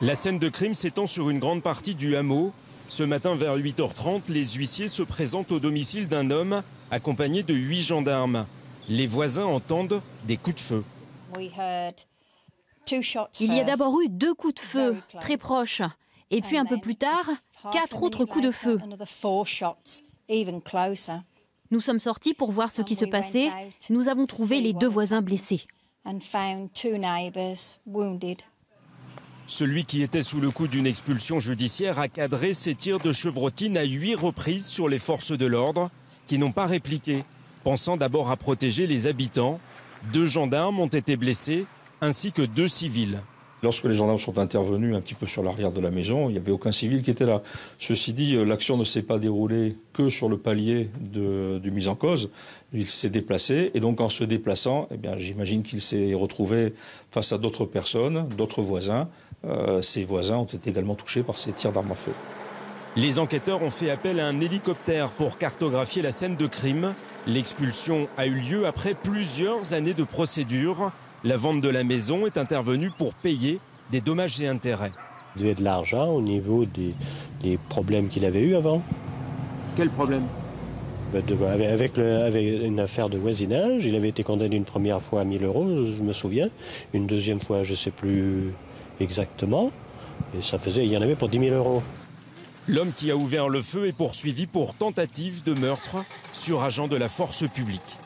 La scène de crime s'étend sur une grande partie du hameau. Ce matin, vers 8h30, les huissiers se présentent au domicile d'un homme accompagné de 8 gendarmes. Les voisins entendent des coups de feu. Il y a d'abord eu 2 coups de feu, très proches. Et puis un peu plus tard, 4 autres coups de feu. Nous sommes sortis pour voir ce qui se passait. Nous avons trouvé les 2 voisins blessés. Celui qui était sous le coup d'une expulsion judiciaire a cadré ses tirs de chevrotine à 8 reprises sur les forces de l'ordre qui n'ont pas répliqué, pensant d'abord à protéger les habitants. 2 gendarmes ont été blessés ainsi que 2 civils. Lorsque les gendarmes sont intervenus un petit peu sur l'arrière de la maison, il n'y avait aucun civil qui était là. Ceci dit, l'action ne s'est pas déroulée que sur le palier du mis en cause. Il s'est déplacé et donc en se déplaçant, j'imagine qu'il s'est retrouvé face à d'autres personnes, d'autres voisins. Ces voisins ont été également touchés par ces tirs d'armes à feu. Les enquêteurs ont fait appel à un hélicoptère pour cartographier la scène de crime. L'expulsion a eu lieu après plusieurs années de procédure. La vente de la maison est intervenue pour payer des dommages et intérêts. Il devait de l'argent au niveau des problèmes qu'il avait eu avant. Quel problème? Avec une affaire de voisinage, il avait été condamné une première fois à 1 000 €, je me souviens. Une deuxième fois, je ne sais plus exactement. Et il y en avait pour 10 000 €. L'homme qui a ouvert le feu est poursuivi pour tentative de meurtre sur agent de la force publique.